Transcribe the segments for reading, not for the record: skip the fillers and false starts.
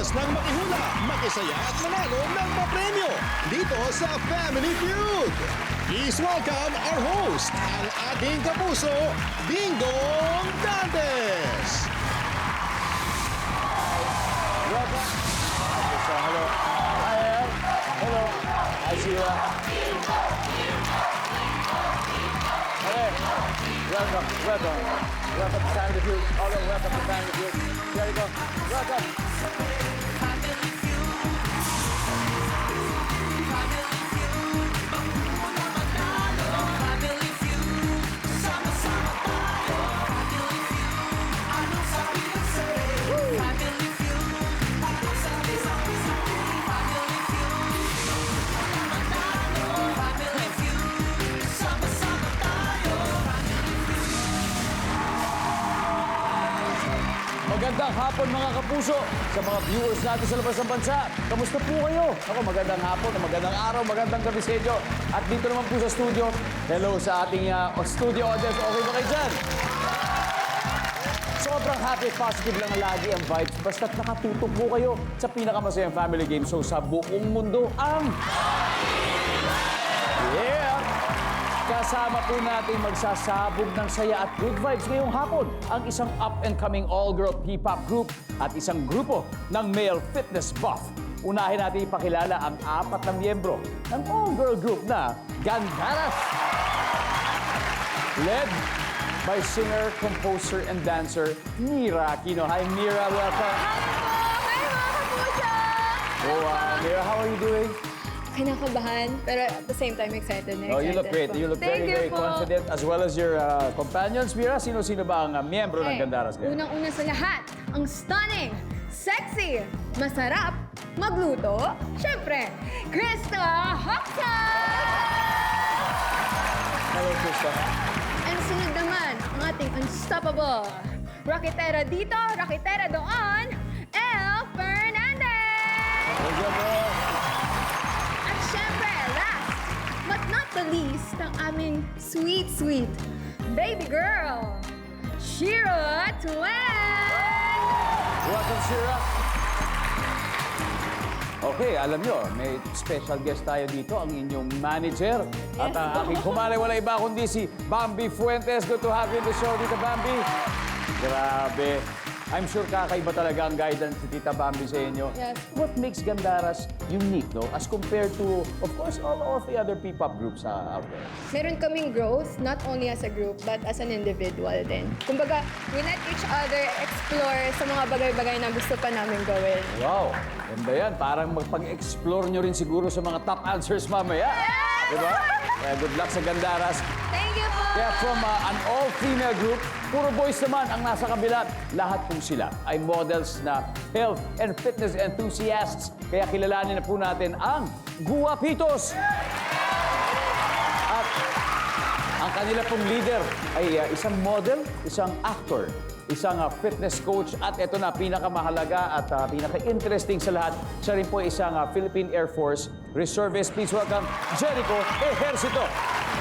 oras ng makihula, makisaya at manalo ng papremyo dito sa Family Feud. Please welcome our host, ang ating kapuso, Dingdong Dantes. Welcome. Hello. Hi, Al. Hello. Hi, Sheila. Okay. Welcome. Welcome. Welcome to Family Feud. Hello. Welcome to Family Feud. There you go. Welcome. Magandang hapon mga kapuso sa mga viewers natin sa labas ng bansa. Kamusta po kayo? Ako, magandang hapon, magandang araw, magandang gabi sa inyo. At dito naman po sa studio, hello sa ating studio audience. Okay ba kayo dyan? Sobrang happy, positive lang lagi ang vibes. Basta't nakatutok po kayo sa pinakamasayang family game show sa buong mundo, ang... Yeah! Kasama po natin magsasabog ng saya at good vibes ngayong hapon ang isang up-and-coming all-girl P-pop group at isang grupo ng male fitness buff. Unahin natin ipakilala ang 4 na miyembro ng all-girl group na Gandaras. Led by singer, composer, and dancer Mira Aquino. Hi, Mira. Welcome. Hi mga kapuso! Oh, Mira, how are you doing? Kinakabahan, pero at the same time excited na excited. Oh, you look great. You look Thank very, very you po. confident as well as your companions. Mira, sino-sino ba ang miyembro ng Okay. Gandaras ngayon? Unang-una sa lahat, ang stunning, sexy, masarap, magluto, syempre, Krista Hoxton! Hello, Krista. And sunod naman, ang ating unstoppable, raketera dito, raketera doon, Elle Fernandez! Welcome po. At syempre, last but not the least, ang aming sweet, sweet baby girl, Shira Twain! Welcome, Shira. Okay, alam nyo, may special guest tayo dito, ang inyong manager. At ang aking kumalay, wala iba kundi si Bambi Fuentes. Good to have you in the show, Tita Bambi. Grabe. I'm sure kakaiba talaga ang guidance ni Tita Bambi sa inyo. Yes. What makes Gandaras unique, no? As compared to, of course, all of the other P-pop groups out there. Meron kaming growth, not only as a group, but as an individual din. Kumbaga, we let each other explore sa mga bagay-bagay na gusto pa namin gawin. Wow, ganda yan. Parang magpag-explore nyo rin siguro sa mga top answers mamaya. Diba? Kaya good luck sa Gandaras. Thank you po! Kaya from an all-female group, puro boys naman ang nasa kabila. Lahat po sila ay models na health and fitness enthusiasts. Kaya kilalanin na po natin ang Guwapitos. At ang kanila pong leader ay isang model, isang actor, isang fitness coach, at ito na, pinakamahalaga at pinaka-interesting sa lahat, siya rin po isang Philippine Air Force reservist. Please welcome Jericho Ejercito.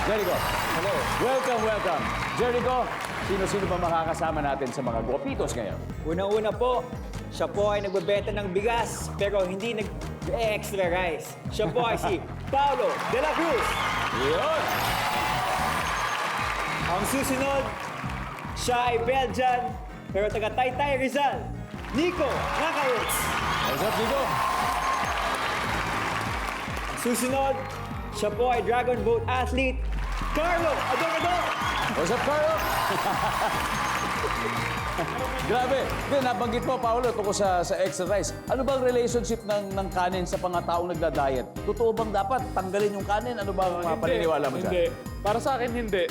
Jericho, hello. Welcome, welcome. Jericho, sino-sino ba makakasama natin sa mga Guwapitos ngayon? Unang-una po, siya po ay nagbebenta ng bigas pero hindi nag-extra rice. Siya po ay si Paulo de la Cruz. Yun! Ang susunod, siya ay Belgian pero taga Taytay Rizal. Nico Nakayos. What's up, Nico? Susunod, siya po ay Dragon Boat athlete, Carlo Ador-Ador. What's up, Carlo? Grabe. Then, nabanggit mo, Paolo, tungkol sa exercise. Ano bang relationship ng kanin sa mga taong nagda-diet? Totoo bang dapat tanggalin yung kanin? Ano bang paniniwala mo Hindi. dyan? Para sa akin, hindi.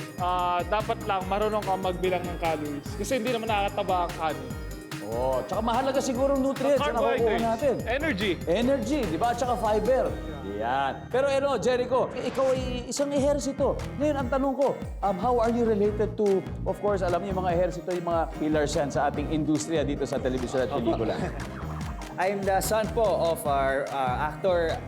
Dapat lang marunong kang magbilang ng calories. Kasi hindi naman nakakataba ang kanin. Oh, tsaka mahalaga siguro ang nutrients na nakukuha natin. Energy. Energy, di ba? Tsaka fiber. Yan. Pero Jericho, ikaw ay isang ehersito. Ngayon, ang tanong ko, how are you related to, of course, alam niyo yung mga ehersito, yung mga pillars yan sa ating industriya dito sa telebisyon at pelikula. I'm the son po of our actor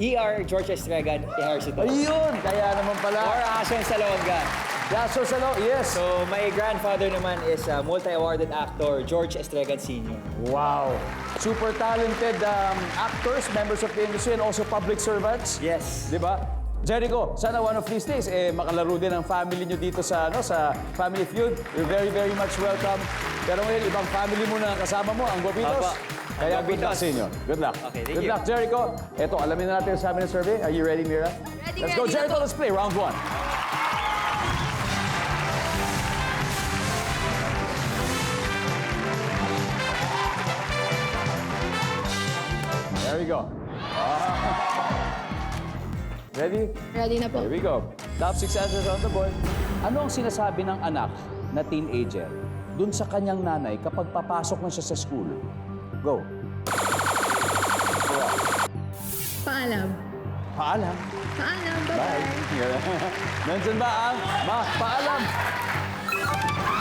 E.R. George Estregan Ejercito. Ayun! Kaya naman pala. Or Asen Salonga. Yaso Salo, yes. So, my grandfather naman is multi-awarded actor George Estregan Sr. Wow. super talented actors, members of the industry, and also public servants. Yes. Di ba? Jericho, sana one of these days, makalaro din ang family nyo dito sa, sa Family Feud. You're very, very much welcome. Pero ngayon, ibang family mo na kasama mo, ang Guapitos. Opo. Kaya Ang good luck Guapitos. sa inyo. Good luck. Okay, thank Good you. luck, Jericho. Ito, alamin na natin sa amin ng survey. Are you ready, Mira? Ready, Let's go, ready na Jericho. po. Let's play round 1. There we go. Ready? Ready na po. Here we go. Top 6 answers on the board. Ano ang sinasabi ng anak na teenager dun sa kanyang nanay kapag papasok na siya sa school? Go. Paalam. Paalam. Paalam. Bye. Bye-bye. Nandyan ba ang paalam?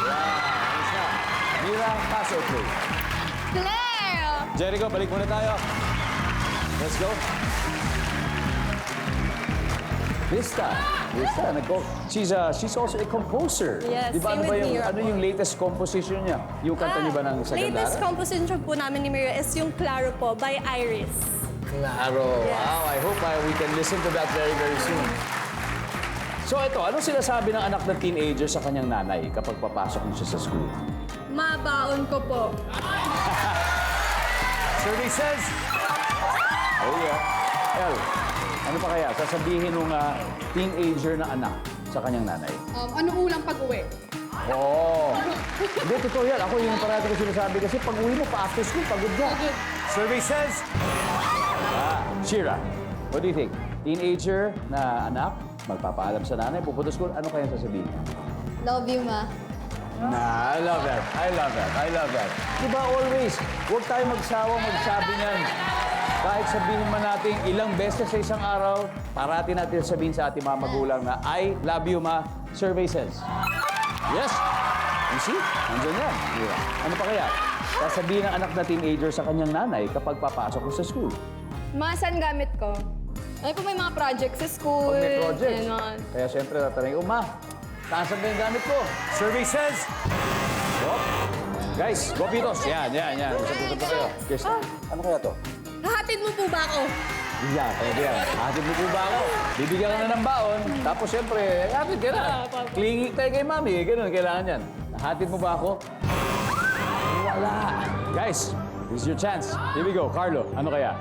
Yeah, ayos na. Mira, pass or play? Claire! Jericho, balik muna tayo. Let's go. Vista, she's also a composer. Yes, Di ba, same ano ba with yung, Mira ano po. yung latest composition niya? Yung kanta niyo ba ng sa Latest Gandara? composition po namin ni Mira is yung Claro po by Iris. Claro. Yes. Wow, I hope we can listen to that very, very soon. So ito, anong sinasabi ng anak ng teenager sa kanyang nanay kapag papasok niya siya sa school? Mabaon ko po. Survey says... Oh yeah. El, ano pa kaya? Sasabihin ng teenager na anak sa kanyang nanay. Ano ulang pag-uwi? Oo. Hindi, totoo yan. Ako yung parati ko sinasabi kasi pag uwi mo pa after school, pagod ka. Survey says... Shira, what do you think? Teenager na anak, magpapaalam sa nanay, pupunta school, ano kaya sasabihin niya? Love you, ma. I love that. I love that. I love that. Diba always, huwag tayo magsawang magsabi niyan. Kahit sabihin man natin ilang beses sa isang araw, parati natin sabihin sa ating mga magulang na I love you, ma. Survey says. Yes. You see? Nandiyan yan. Diba? Ano pa kaya? Sasabihin ng anak na teenager sa kanyang nanay kapag papasok ko sa school. Ma, saan gamit ko? Ano po may mga projects sa school? Pag may project. Ganon. Kaya siyempre tatanungin, ma, saan ba yung gamit ko? Survey says... Go. Guys, Guapitos. Yan. Sabi ko kayo. Yes. Ano kaya to? Hahatid mo po ba ako? Yeah, pwede yan. Hatid mo po ba ako? Bibigyan ka na ng baon. Tapos siyempre, hatid ka na. Clingy tayo kay mami. Ganun, kailangan yan. Hatid mo ba ako? Wala. Guys, this is your chance. Here we go. Carlo, ano kaya?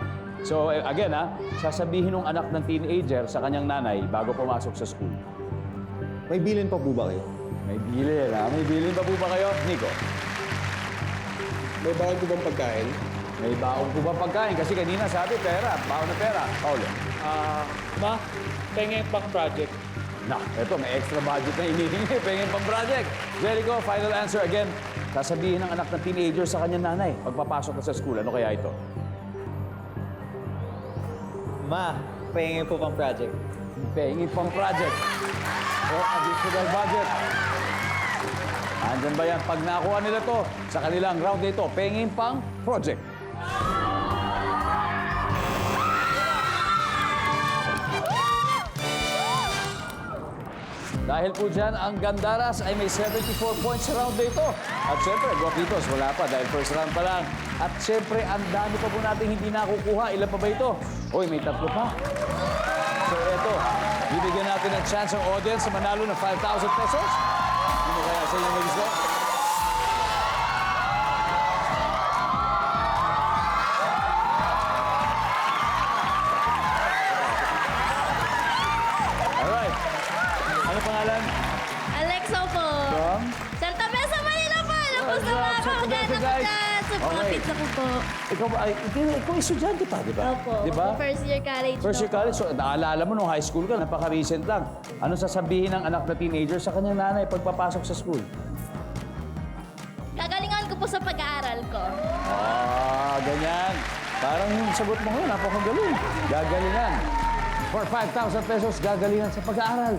So, again, sasabihin ng anak ng teenager sa kanyang nanay bago pumasok sa school. May bilin pa po ba kayo? May bilin, May bilin pa po ba kayo? Nico? May bawal po bang pagkain? May baon po ba pagkain? Kasi kanina sabi, pera. Baon na pera. Paulo. Ma, pengeng pang project. Na, eto, may extra budget na inihingi. Pengin pang project. Jericho, final answer again. Sasabihin ng anak ng teenager sa kanyang nanay pagpapasok na sa school. Ano kaya ito? Ma, pahingin po pang project. Pengin pang project. O additional budget. Andyan ba yan? Pag nakuha nila to sa kanilang round na ito, pengin pang project. Dahil po dyan, ang Gandaras ay may 74 points sa round na ito. At siyempre, Guapitos, wala pa dahil first round pa lang. At siyempre, ang dami pa po natin hindi nakukuha. Ilan pa ba ito? Uy, may 3 pa. So eto, bibigyan natin ng chance ang audience sa manalo ng 5,000 pesos. Ano kaya sa inyo mag-gusto? Alright. Ano pangalan? Alexa po. From? Santa Mesa, Manila po. Tapos na mga Santa kamagana Mesa, ko guys. dyan. Sa mga Okay. pizza ko po. Ikaw ba? Ikaw estudyante pa, di ba? Opo. Di ba? First year college First year po. college, so naalala mo nung high school ka, napaka-recent lang. Ano sasabihin ng anak na teenager sa kanyang nanay pagpapasok sa school? Kagalingan ko po sa pag-aaral ko. Ganyan. Parang yung sagot mo ngayon, napakagaling. Gagalingan. For 5,000 pesos, gagalingan sa pag-aaral.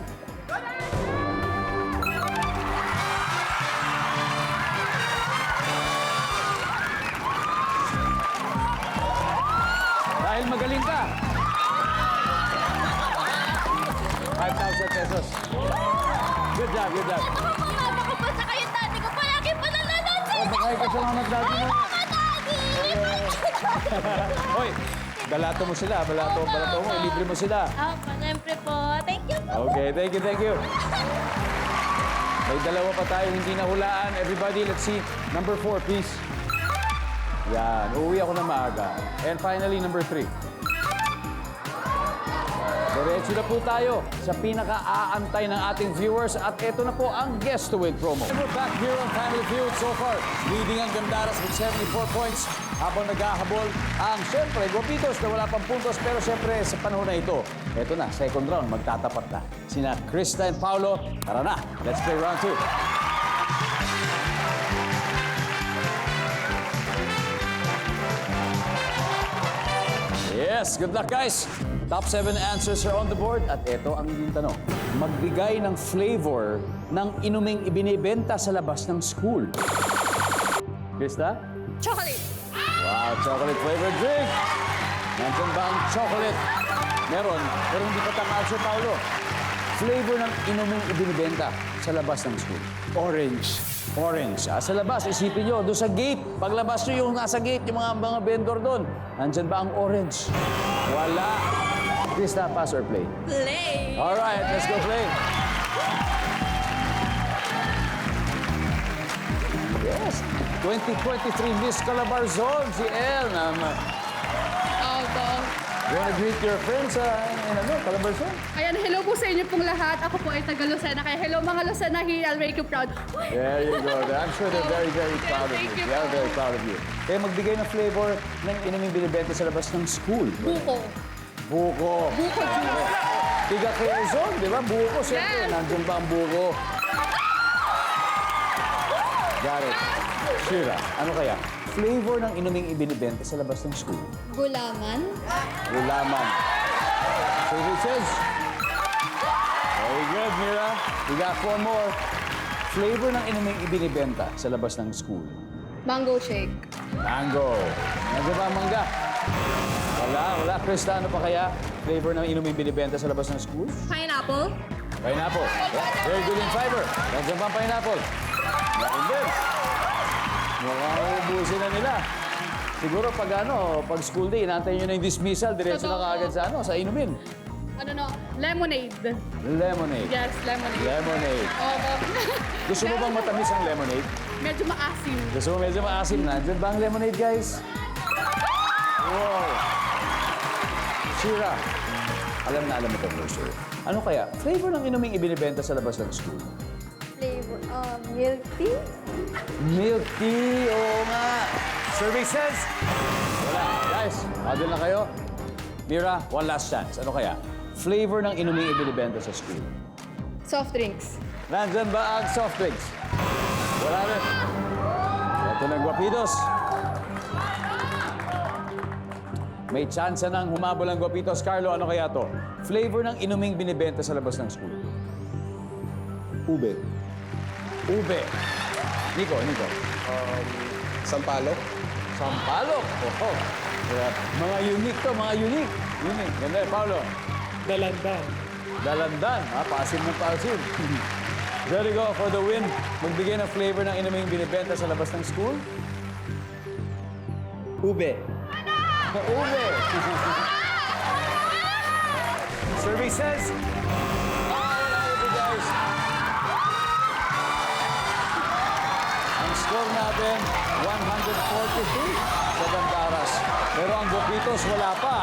Dahil magaling ka. 5,000 pesos. Good job, good job. Mama ko po sa kayo, daddy ko. Palagi pa nanonood sa Oh, baka ikaw salamat dati mo. daddy! Hoy, balato mo sila. Balato mo. Ilibre mo sila. Opo, siyempre po. Thank you po. Okay, thank you. May dalawa pa tayo hindi nahulaan. Everybody, let's see. Number 4, please. Yan, uuwi ako na maaga. And finally, number 3. Diretso na po tayo sa pinaka-aantay ng ating viewers at ito na po ang Guess to Win promo. We're back here on Family Feud. So far, leading ang Gandaras with 74 points habang naghahabol ang siyempre Guapitos na wala pang puntos pero siyempre sa panahon na ito, ito na, second round, magtatapat na. Sina Krista and Paolo, tara na, let's play round 2. Yes, good luck guys! Top 7 answers are on the board at ito ang inyong tanong. Magbigay ng flavor ng inuming ibinibenta sa labas ng school. Krista? Chocolate. Wow, chocolate flavored drink! Nandiyan ba ang chocolate? Meron, pero hindi pa tama answer, Paolo. Flavor ng inuming ibinibenta sa labas ng school. Orange. Orange. Sa labas, isipin nyo, doon sa gate. Paglabas nyo yung nasa gate, yung mga vendor doon. Nandyan ba ang orange? Wala. Krista, pass or play? Play. All right, let's go play. Yes. 2023 Miss Calabarzon, si El. You wanna greet your friends in Calabarzon? Ayan, hello po sa inyo pong lahat. Ako po ay taga Lucena. Kaya hello mga Lucena, I'll make you proud. There you go. I'm sure they're very, very proud of you. Thank you. They are very proud of you. Kaya magbigay ng flavor ng inuming binibenta sa labas ng school. Buko. Buko. Buko juice. Tiga Quezon, di ba? Buko, siyempre. Yes. Nandun ba ang buko? Got it. Shira, ano kaya? Flavor ng inuming ibinibenta sa labas ng school. Gulaman. Gulaman. Favorite says? Very good, Mira. We got 4 more. Flavor ng inuming ibinibenta sa labas ng school. Mango shake. Mango. Nandiyan ba ang mangga? Wala. Krista, ano pa kaya? Flavor ng inuming binibenta sa labas ng school? Pineapple. Pineapple. Yeah, very good in fiber. Nandiyan ba ang pineapple? Meron din. Mukhang ubusin na nila. Siguro pag school day, inaantay nyo na yung dismissal, diretso na Totoo. kaagad sa inumin. Lemonade. Lemonade. Yes, lemonade. Lemonade. Opo. Gusto mo bang matamis ang lemonade? Medyo maasim. Gusto mo medyo maasim? Nandiyan ba ang lemonade, guys? Wow! Shira, alam mo ito for sure. Ano kaya? Flavor ng inuming ibinibenta sa labas ng school? Flavor. Milk tea. Milk tea, oo nga. Survey says, wala. Guys, model na kayo. Mira, one last chance. Ano kaya? Flavor ng inuming ibinibenta sa school. Soft drinks. Nandyan ba ang soft drinks? Wala rin. Ito na, Guapitos. May chance nang humabol ang Guapitos. Carlo, ano kaya to? Flavor ng inuming binibenta sa labas ng school. Ube. Ube. Nico. Sampalok. Sampalok. Oho. Kaya, mga unique to, mga unique. Unique. Ganda, Paolo. Dalandan. Dalandan. Pasim ng pasim. There you go for the win. Magbigay ng flavor ng inuming binibenta sa labas ng school. Ube. Ube. Survey says, wala ito guys. Ang score natin, 142 sa Gandaras. Pero ang Guapitos, wala pa.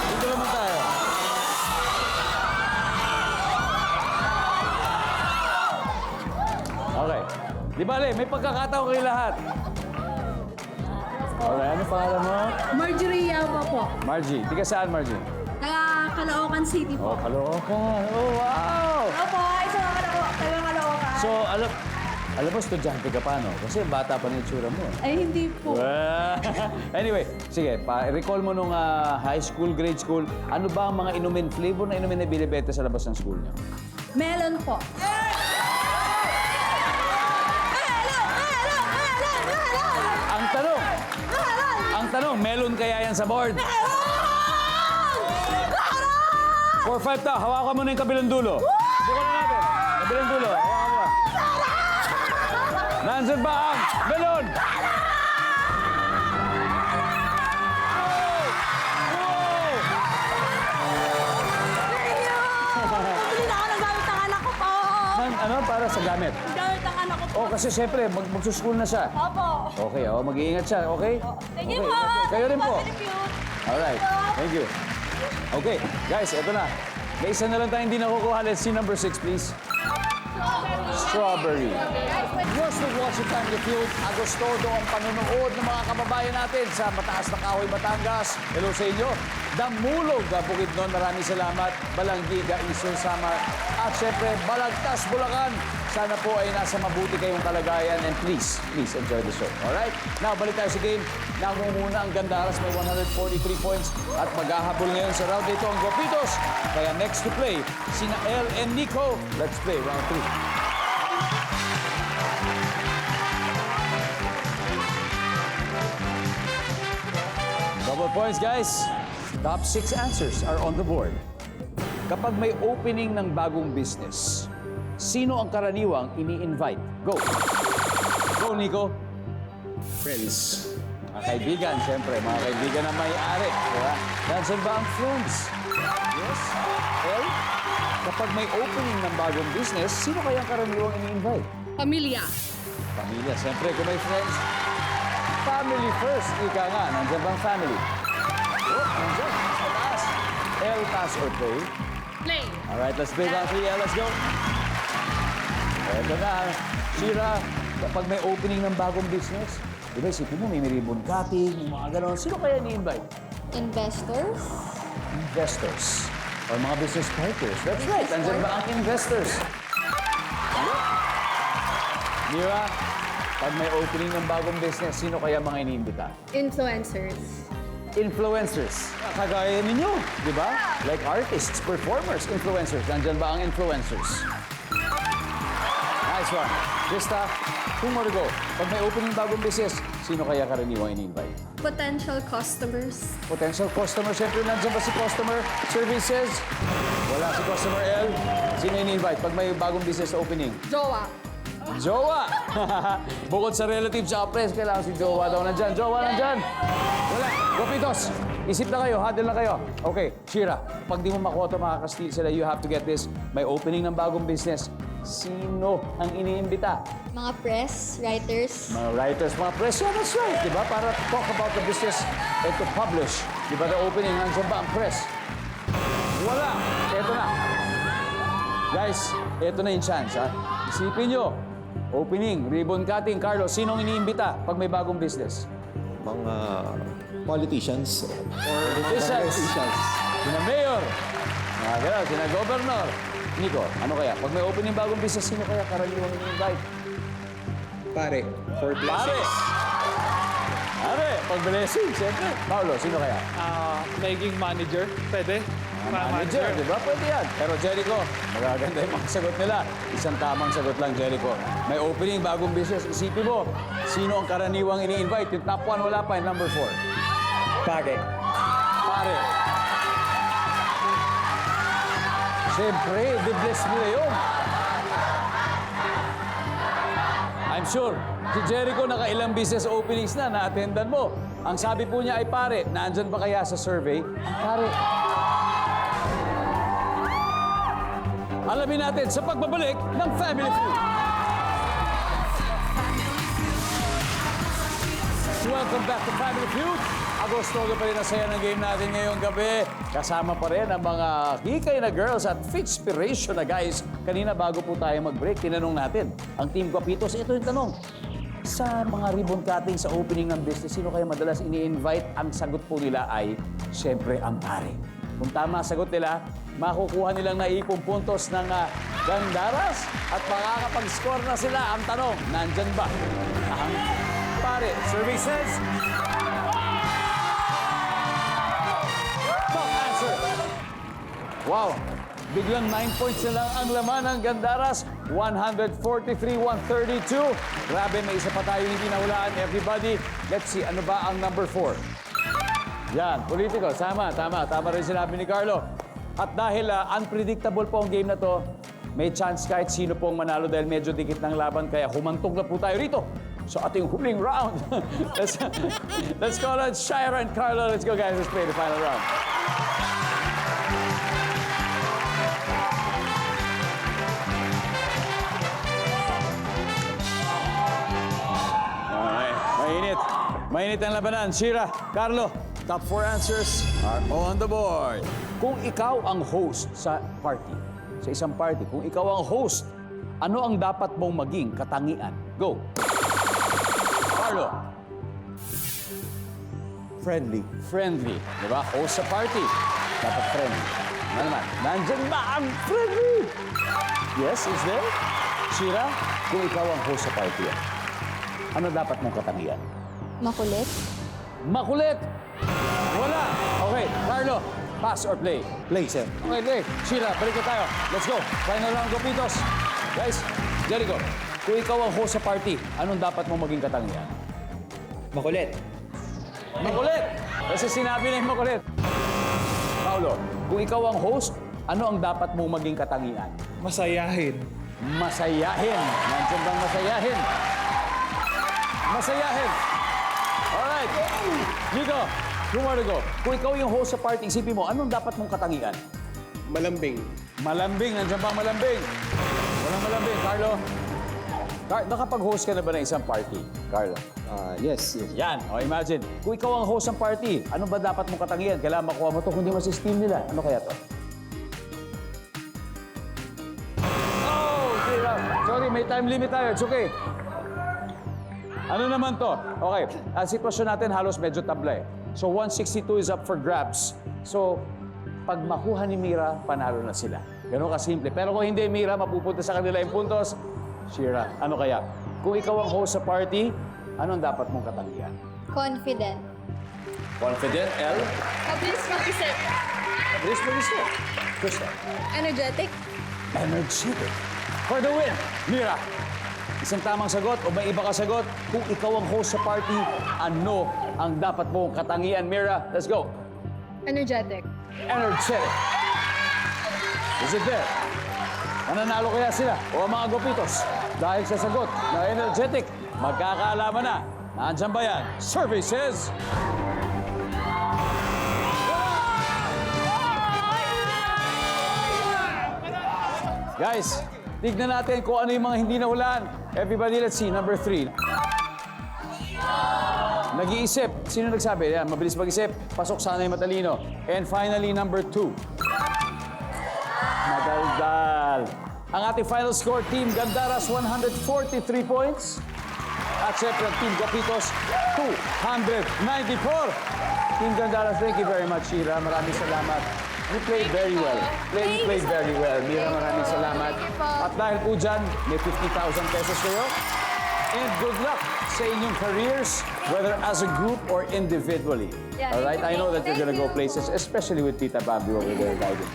Dito naman tayo. Okay. Di bale, may pagkakataon kayo lahat. Okay, ano pangalan mo? Marjorie Yama po. Margie. Di ka saan, Margie? Taga Caloocan City Oh, po. Caloocan. Oh, wow! Opo, isa nga taga Caloocan. So, alam mo, estudyante ka pa, no? Kasi bata pa na itsura mo. Ay, hindi po. Anyway, sige, recall mo nung high school, grade school, ano ba ang mga inumin, flavor na inumin na binibenta sa labas ng school niyo? Melon po. Ang tanong, melon kaya yan sa board? 4-5 ta. Hawakan mo na yung kabilang dulo. Bukan na natin. Kabilang dulo. Hawakan mo. Nandyan ba ang melon? Hindi na ako nagamit ng anak ko po. Ano para sa gamit? Gamit ng anak ko po. Oh, kasi siyempre, magsuschool na siya. Opo. Okay, mag-iingat siya, okay? Thank you Okay. po. Kayo rin po. Thank you. Alright, thank you. Okay, guys, eto na. May isa na lang tayong hindi nakukuha. Let's see number 6, please. Strawberry. Yours with Watching Family Feud. Agostodo ang panunood ng mga kababayan natin sa Mataas na Kahoy, Batangas. Hello sa inyo. Damulog, Bukidnon. Maraming salamat. Balanggi, Gaison, Samar. At syempre, Balagtas, Bulacan. Sana po ay nasa mabuti kayong kalagayan. And please enjoy the show. Alright? Now, balik tayo sa game. Nangunguna ang Gandaras, may 143 points. At maghahabol ngayon sa round ito ang Guapitos. Kaya next to play, sina El and Nico. Let's play round 3. Double points, guys. Top 6 answers are on the board. Kapag may opening ng bagong business, sino ang karaniwang ini-invite? Go! Go, Nico! Friends. Mga kaibigan, siyempre. Mga kaibigan na may-ari. Diba? Nandiyan ba ang friends? Yes. Well, kapag may opening ng bagong business, sino kaya ang karaniwang ini-invite? Pamilya. Pamilya, siyempre. Kung may friends, family first. Ika nga, nandiyan bang family? Oh, nandiyan. Sa taas. El, pass or play? Play. Alright, let's play round 3. Let's go. Eto na. Shira, kapag may opening ng bagong business, di ba isipin mo, may ribbon cutting, may mga ganon. Sino kaya ni-invite? Investors? Investors. Or mga business partners. That's right. Nandiyan ba ang investors? Mira, pag may opening ng bagong business, sino kaya mga iniimbita? Influencers. Influencers. Kagaya ninyo, di ba? Like artists, performers, influencers. Nandiyan ba ang influencers? Nice one. Krista, 2 more to go. Pag may opening bagong business, sino kaya karaniwang ini-invite? Potential customers. Potential customer. Siyempre, nandiyan ba si customer services? Wala si customer L. Sino ini-invite pag may bagong business opening? Jowa. Jowa! Bukod sa relatives sa press, kailangan si Jowa daw nandyan. Jowa nandyan! Wala. Guapitos, isip na kayo, huddle na kayo. Okay, Shira, pag di mo makuha ito, makakastil sila, you have to get this. May opening ng bagong business. Sino ang iniimbita? Mga press, writers. Mga writers, mga press. Yeah, that's right. Di ba? Para talk about the business and to publish. Di ba, the opening, nandiyan ba ang press? Wala. Eto na. Guys, eto na yung chance, ha? Isipin nyo. Opening, ribbon cutting. Carlos, sinong iniimbita pag may bagong business? Mga politicians. Politicians. Sina mayor. Mga gano'n, sina governor. Nico, ano kaya? Pag may opening bagong business, sino kaya karaniwang ini-invite? Pare, for Pare! blessings. Pare, pag blessing, siyempre. Paulo, sino kaya? Naging manager. Pwede. Manager, di ba? Pwede yan. Pero Jericho, magaganda yung mga sagot nila. Isang tamang sagot lang, Jericho. May opening, bagong business. Isipin mo, sino ang karaniwang ini-invite? Yung top 1, wala pa. Yung number 4. Pare. Pare. Siyempre, di-bless nila yun. I'm sure, si Jericho nakailang business openings na na-attendan mo. Ang sabi po niya ay pare. Nandyan ba kaya sa survey? Pare. Alamin natin sa pagbabalik ng Family Feud. Welcome back to Family Feud. Agostodo pa rin ang saya ng game natin ngayong gabi. Kasama pa rin ang mga hikay na girls at fitspiration na guys. Kanina bago po tayo mag-break, tinanong natin ang Team Guapitos. Ito yung tanong. Sa mga ribbon cutting sa opening ng business, sino kaya madalas ini-invite? Ang sagot po nila ay, syempre, ang pare. Kung tama sagot nila, makukuha nilang naipong puntos ng Gandaras at makakapag-score na sila. Ang tanong, nandyan ba ang pare? Survey says, top answer. Wow, biglang 9 points na lang ang laman ng Gandaras. 143-132. Grabe, may isa pa tayo hindi nahulaan. Everybody, let's see, ano ba ang number 4? Yan, politiko. Tama rin sinabi ni Carlo. At dahil unpredictable po ang game na to, may chance kahit sino pong manalo dahil medyo dikit ng laban. Kaya humantong na po tayo rito sa ating huling round. let's call on Shira and Carlo. Let's go, guys. Let's play the final round. Okay. Mainit. Mainit ang labanan. Shira, Carlo, top 4 answers are on the board. Kung ikaw ang host sa party, sa isang party, kung ikaw ang host, ano ang dapat mong maging katangian? Go! Carlo. Friendly. Friendly. Di ba? Host sa party. Dapat friendly. Ano naman? Nandyan ba ang friendly? Yes, is there? Shira, kung ikaw ang host sa party, ano dapat mong katangian? Makulit. Makulit! Wala! Okay, Carlo, pass or play? Play, sir. Okay, play. Shira, balik na tayo. Let's go. Final round, Gopitos. Guys, Jericho, kung ikaw ang host sa party, anong dapat mong maging katangian? Makulit. Makulit! Kasi sinabi na yung makulit. Paolo, kung ikaw ang host, ano ang dapat mong maging katangian? Masayahin. Masayahin. Nandiyan bang masayahin? Masayahin. Alright. Nico, 2 more to go. Kung ikaw yung host sa party, isipin mo, anong dapat mong katangian? Malambing. Malambing. Nandiyan bang malambing? Walang malambing. Carlo? Nakapag-host ka na ba ng isang party, Carlo? Yes. Yan. O imagine, kung ikaw ang host ng party, ano ba dapat mong katangian? Kailangan makuha mo to, kundi masistem nila. Ano kaya to? Oh! Sorry, may time limit tayo. It's okay. Ano naman to? Okay, ang sitwasyon natin halos medyo tabla eh. So 162 is up for grabs. So, pag makuha ni Mira, panalo na sila. Ganun kasimple. Pero kung hindi, Mira, mapupunta sa kanila yung puntos. Shira, ano kaya? Kung ikaw ang host sa party, anong dapat mong katangian? Confident. Confident, L? Mabilis mag-isip. Mabilis mag-isip. Krista? Energetic. Energetic. For the win, Mira. Isang tamang sagot o may iba ka sagot? Kung ikaw ang host sa party, ano ang dapat mong katangian, Mira? Let's go. Energetic. Energetic. Is it there? Mananalo kaya sila o ang mga Gopitos? Dahil sa sagot na energetic, magkakaalaman na. Nandiyan ba yan? Services! Guys, tignan natin kung ano yung mga hindi nahulaan. Everybody, let's see. Number 3. Nag-iisip. Sino nagsabi? Yan, mabilis mag-isip. Pasok sana yung matalino. And finally, number 2. Madaldal. Ang ating final score, Team Gandaras, 143 points. At syempre, Team Gopitos, 294. Team Gandaras, thank you very much, Shira. Maraming salamat. You played very well. You played very well. Mira, maraming salamat. At dahil po dyan, may 50,000 pesos kayo. And good luck sa inyong careers, whether as a group or individually. Yeah, All right? I know that you're thank gonna go you. places, especially with Tita Bambi over there guiding.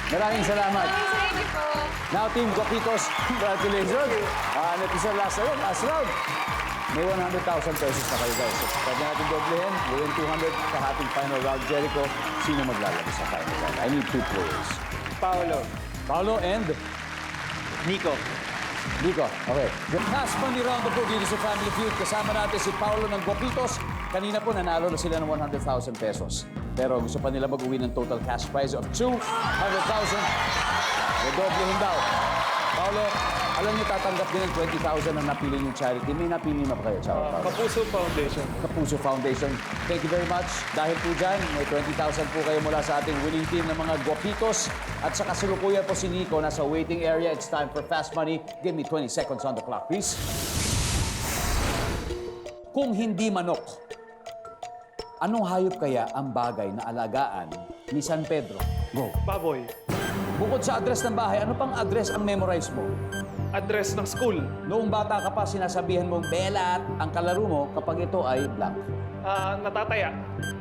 Maraming salamat. Thank you po. Now, Team Gopitos, congratulations. And ito sa last round. May 100,000 pesos na kayo, guys. So, pwede natin doblehin. Within 200 sa ating final round. Jericho, sino maglalabas sa final round? I need 2 players. Paolo and Nico. Nico. Okay. The last money round po dito sa Family Feud. Kasama natin si Paolo ng Gopitos. Kanina po, nanalo na sila ng 100,000 pesos. Pero gusto pa nila mag-uwi ng total cash prize of 200,000. Doblehin daw. Paolo, alam niyo, tatanggap din ng 20,000 ang napili niyong charity. May napili na pa kayo, Paolo? Kapuso Foundation. Kapuso Foundation. Thank you very much. Dahil po dyan, may 20,000 po kayo mula sa ating winning team ng mga Gopitos. At sa kasalukuyan po si Nico, nasa waiting area. It's time for Fast Money. Give me 20 seconds on the clock, please. Kung hindi manok, anong hayop kaya ang bagay na alagaan ni San Pedro? Go. Baboy. Bukod sa address ng bahay, ano pang address ang memorize mo? Address ng school. Noong bata ka pa, sinasabihan mong Belat ang kalaro mo kapag ito ay blank. Natataya.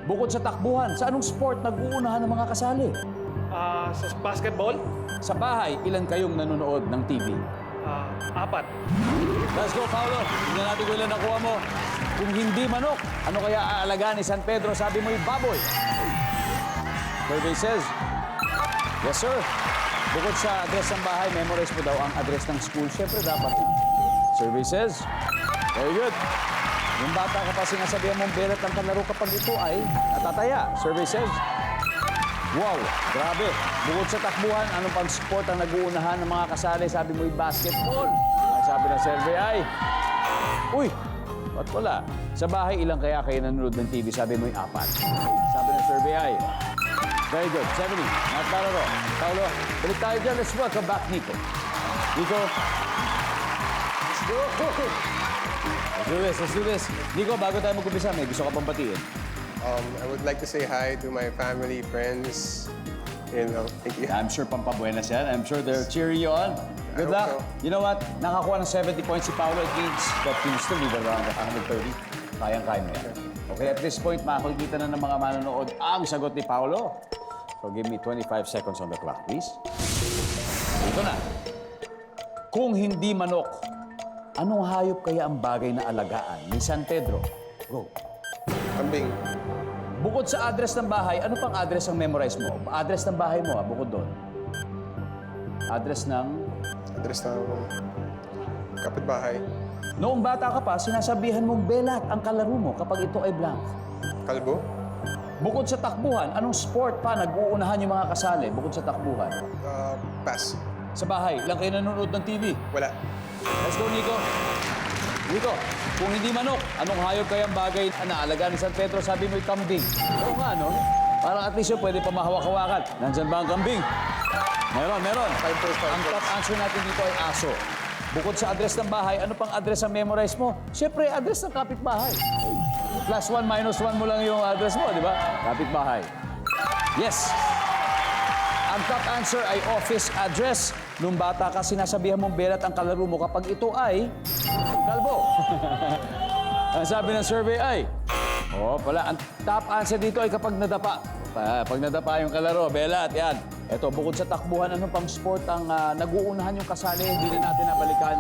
Bukod sa takbuhan, sa anong sport nag-uunahan ng mga kasali? Sa basketball. Sa bahay, ilan kayong nanonood ng TV? 4. Let's go, Paolo. Tingnan natin kung ilan nakuha mo. Kung hindi manok, ano kaya aalagaan ni San Pedro? Sabi mo'y baboy. Survey says, Yes, sir. Bukod sa address ng bahay, memorize mo daw ang address ng school. Siyempre, dapat. Survey says, very good. Yung bata ka pa sinasabihan mong belat ang kalaro kapag ito ay natataya. Survey says, wow, grabe. Bukod sa takbuhan, anong pang sport ang nag-uunahan ng mga kasali? Sabi mo, basketball. Ang sabi ng survey ay, uy, ba't wala? Sa bahay, ilang kaya kayo nanonood ng TV? Sabi mo, 4. Sabi ng survey ay, very good. 70. Not Palaro. Paulo, balik tayo dyan. Let's welcome back Nico. Nico. Let's go. Let's do this. Nico, bago tayo mag-umpisa, may gusto ka pang batiin. I would like to say hi to my family, friends. You know, thank you. I'm sure pampabuenas yan. I'm sure they're cheering you on. Good I hope luck. so. You know what? Nakakuha ng 70 points si Paolo. It means that he'll still leave around 130. Kayang-kaya mo yan. Okay, at this point, makikita na ng mga manonood ang sagot ni Paolo. So give me 25 seconds on the clock, please. Ito na. Kung hindi manok, anong hayop kaya ang bagay na alagaan ni San Pedro? Go. Kambing. Bukod sa address ng bahay, ano pang address ang memorize mo? Address ng bahay mo, bukod doon. Address ng... Address ng kapitbahay. Noong bata ka pa, sinasabihan mong belat ang kalaro mo kapag ito ay blank. Kalbo. Bukod sa takbuhan, anong sport pa nag-uunahan yung mga kasali bukod sa takbuhan? Pass. Sa bahay, ilang kayo nanonood ng TV? Wala. Let's go, Nico. Nico, kung hindi manok, anong hayop kayang bagay na naalagaan ni San Pedro? Sabi mo'y kambing. Oo nga, no? Parang at least yun, pwede pa mahawak-hawakan. Nandyan ba ang kambing? Meron. Ang top answer natin dito ay aso. Bukod sa address ng bahay, ano pang address ang memorize mo? Siyempre, address ng kapitbahay. +1, -1 mo lang yung address mo, di ba? Kapitbahay. Yes. Ang top answer ay office address. Nung bata ka, sinasabihan mong belat ang kalaro mo kapag ito ay kalbo. Ang sabi ng survey ay, ang top answer dito ay kapag nadapa. Pag nadapa yung kalaro, belat, yan. Ito, bukod sa takbuhan, ano pang sport ang nag-uunahan yung kasali, hindi na natin nabalikan.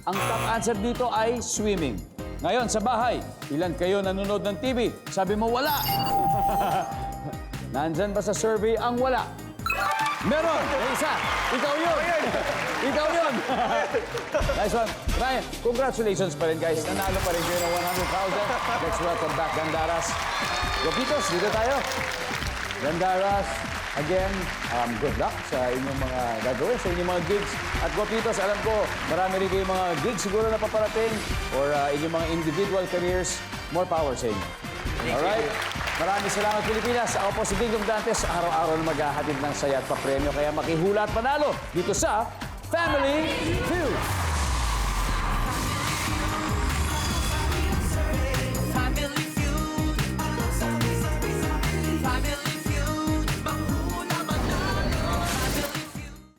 Ang top answer dito ay swimming. Ngayon, sa bahay, ilan kayo nanonood ng TV? Sabi mo, wala. Nandyan ba sa survey ang wala? Meron! May isa! Ikaw yun! Ikaw yun! Nice one. Ryan, congratulations pa rin, guys. Nanalo pa rin kayo ng 100,000. Let's welcome back Gandaras. Gupitos, dito tayo. Gandaras, again, good luck sa inyong mga gagawin, sa inyong mga gigs. At Gupitos, alam ko, marami rin kayong mga gigs siguro na paparating or inyong mga individual careers. More power sa inyo. Alright? Maraming salamat, Pilipinas. Ako po si Dingdong Dantes. Araw-araw maghahatid ng saya at papremyo. Kaya makihula at panalo dito sa Family Feud.